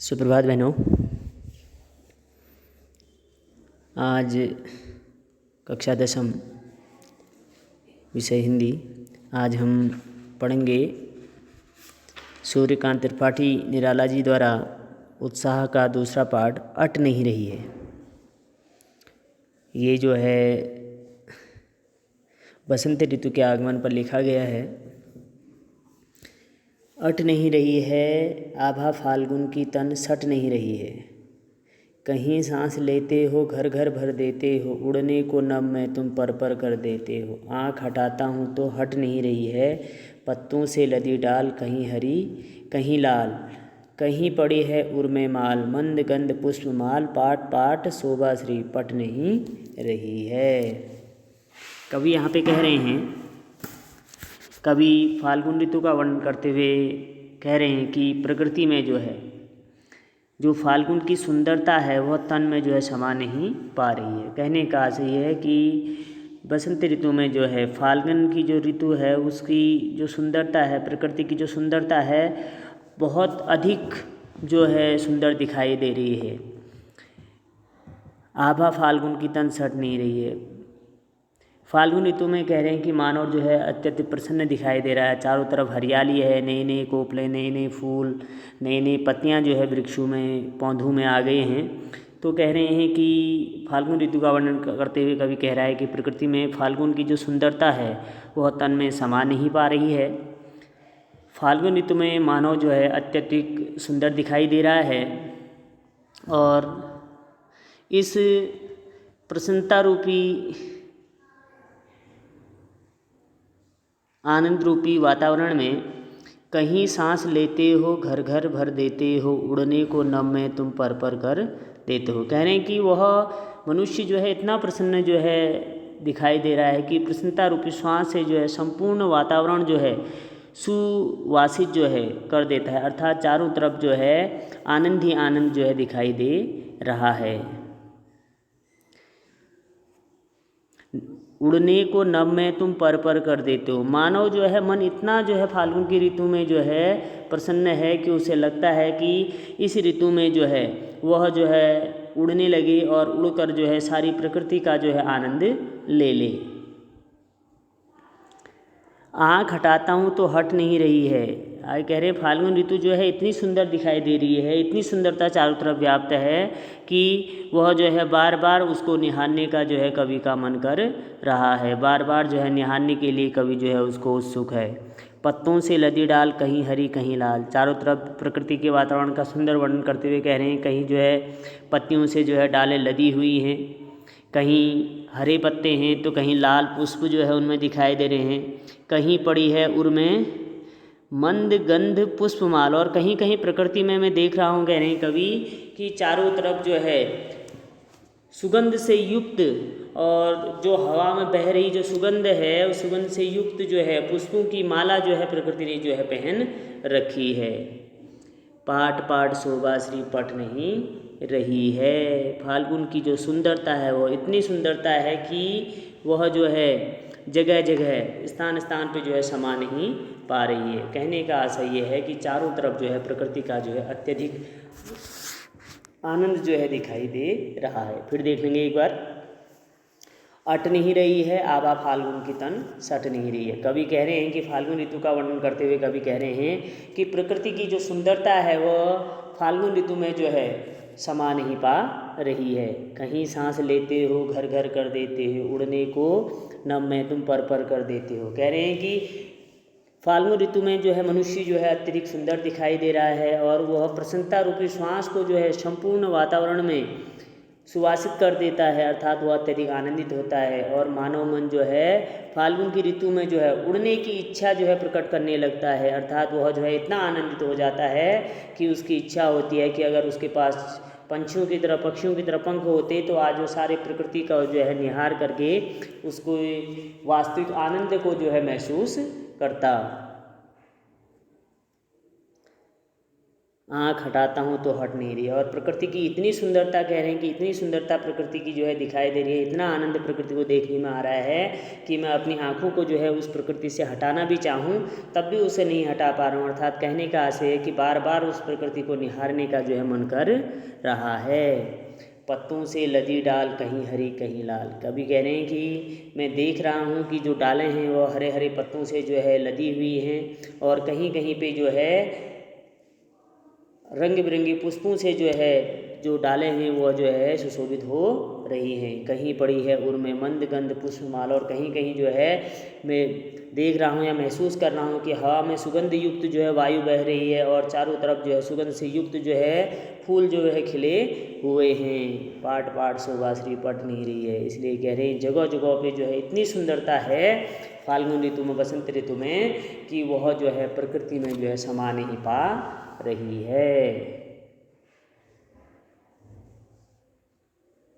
सुप्रभात बहनों। आज कक्षा 10 विषय हिंदी। आज हम पढ़ेंगे सूर्यकांत त्रिपाठी निराला जी द्वारा उत्साह का दूसरा पाठ अट नहीं रही है। ये जो है बसंत ऋतु के आगमन पर लिखा गया है। अट नहीं रही है आभा फाल्गुन की तन सट नहीं रही है। कहीं सांस लेते हो घर घर भर देते हो, उड़ने को नभ में तुम पर पर कर देते हो। आँख हटाता हूँ तो हट नहीं रही है पत्तों से लदी डाल, कहीं हरी कहीं लाल। कहीं पड़ी है उर्मे माल, मंद गंध पुष्प माल। पाट पाट शोभा श्री पट नहीं रही है। कवि यहाँ पे कह रहे हैं, कवि फाल्गुन ऋतु का वर्णन करते हुए कह रहे हैं कि प्रकृति में जो फाल्गुन की सुंदरता है वह तन में समा नहीं पा रही है। कहने का आशय यह है कि बसंत ऋतु में फाल्गुन की जो ऋतु है उसकी जो सुंदरता है, प्रकृति की जो सुंदरता है बहुत अधिक सुंदर दिखाई दे रही है। आभा फाल्गुन की तन सट नहीं रही है। फाल्गुन ऋतु में कह रहे हैं कि मानव अत्यंत प्रसन्न दिखाई दे रहा है। चारों तरफ हरियाली है, नए नए कोपले, नए नए फूल, नई नई पत्तियां वृक्षों में पौधों में आ गए हैं। तो कह रहे हैं कि फाल्गुन ऋतु का वर्णन करते हुए कवि कह रहा है कि प्रकृति में फाल्गुन की जो सुंदरता है वह तन में समा नहीं पा रही है। फाल्गुन ऋतु में मानव अत्यधिक सुंदर दिखाई दे रहा है और इस प्रसन्नता रूपी आनंद रूपी वातावरण में कहीं सांस लेते हो घर घर भर देते हो, उड़ने को नभ में तुम पर पर कर देते हो। कह रहे हैं कि वह मनुष्य इतना प्रसन्न दिखाई दे रहा है कि प्रसन्नता रूपी श्वास से संपूर्ण वातावरण सुवासित कर देता है। अर्थात चारों तरफ आनंद ही आनंद दिखाई दे रहा है। उड़ने को नभ में तुम पर पर कर देते हो। मानव मन इतना फाल्गुन की ऋतु में प्रसन्न है कि उसे लगता है कि इस ऋतु में वह उड़ने लगे और उड़कर सारी प्रकृति का आनंद ले ले। आँख हटाता हूँ तो हट नहीं रही है। आज कह रहे फाल्गुन ऋतु इतनी सुंदर दिखाई दे रही है, इतनी सुंदरता चारों तरफ व्याप्त है कि वह बार बार उसको निहारने का कवि का मन कर रहा है। बार बार निहारने के लिए कवि उसको उत्सुक है। पत्तों से लदी डाल, कहीं हरी कहीं लाल। चारों तरफ प्रकृति के वातावरण का सुंदर वर्णन करते हुए कह रहे हैं कहीं पत्तियों से डालें लदी हुई हैं, कहीं हरे पत्ते हैं तो कहीं लाल पुष्प उनमें दिखाई दे रहे हैं। कहीं पड़ी है उर्मे मंद गंध पुष्पमाल, और कहीं कहीं प्रकृति में मैं देख रहा हूँ, कह रहे हैं कवि, कि चारों तरफ सुगंध से युक्त और जो हवा में बह रही जो सुगंध है उस सुगंध से युक्त पुष्पों की माला प्रकृति ने पहन रखी है। पाट पाट शोभा श्री पट नहीं रही है। फाल्गुन की जो सुंदरता है वो इतनी सुंदरता है कि वह जगह जगह स्थान स्थान पे समा नहीं पा रही है। कहने का आशय ये है कि चारों तरफ प्रकृति का अत्यधिक आनंद दिखाई दे रहा है। फिर देख लेंगे एक बार। अट नहीं रही है आभा फाल्गुन की तन सट नहीं रही है। कवि कह रहे हैं कि फाल्गुन ऋतु का वर्णन करते हुए कवि कह रहे हैं कि प्रकृति की जो सुंदरता है वह फाल्गुन ऋतु में समा नहीं पा रही है। कहीं सांस लेते हो घर घर कर देते हो, उड़ने को नभ में तुम पर पर कर देते हो। कह रहे हैं कि फाल्गुन ऋतु में मनुष्य अत्यधिक सुंदर दिखाई दे रहा है और वह प्रसन्नता रूपी श्वास को संपूर्ण वातावरण में सुवासित कर देता है। अर्थात वह अत्यधिक आनंदित होता है और मानव मन फाल्गुन की ऋतु में उड़ने की इच्छा प्रकट करने लगता है। अर्थात वह इतना आनंदित हो जाता है कि उसकी इच्छा होती है कि अगर उसके पास पक्षियों की तरह पंख होते तो आज वो सारे प्रकृति का निहार करके उसको वास्तविक आनंद को महसूस करता। आँख हटाता हूँ तो हट नहीं रही है। और प्रकृति की इतनी सुंदरता कह रहे हैं कि इतनी सुंदरता प्रकृति की जो है दिखाई दे रही है, इतना आनंद प्रकृति को देखने में आ रहा है कि मैं अपनी आँखों को जो है उस प्रकृति से हटाना भी चाहूँ तब भी उसे नहीं हटा पा रहा हूँ। अर्थात कहने का आशय है कि बार बार उस प्रकृति को निहारने का जो है मन कर रहा है। पत्तों से लदी डाल कहीं हरी कहीं लाल। कभी कह रहे हैं कि मैं देख रहा हूँ कि जो डालें हैं वो हरे हरे पत्तों से जो है लदी हुई हैं और कहीं कहीं पे जो है रंग बिरंगी पुष्पों से जो है जो डालें हैं वो जो है सुशोभित हो रही हैं। कहीं पड़ी है उर में मंद गंध पुष्पमाला, और कहीं कहीं जो है मैं देख रहा हूँ या महसूस कर रहा हूँ कि हवा में सुगंध युक्त जो है वायु बह रही है और चारों तरफ जो है सुगंध से युक्त जो है फूल जो है खिले हुए हैं। पाट पाट शोभा श्री पट नहीं रही है। इसलिए कह रहे हैं जगह जगह पे जो है इतनी सुंदरता है फाल्गुन ऋतु में, बसंत ऋतु में, कि वह जो है प्रकृति में जो है समा नहीं पा रही है।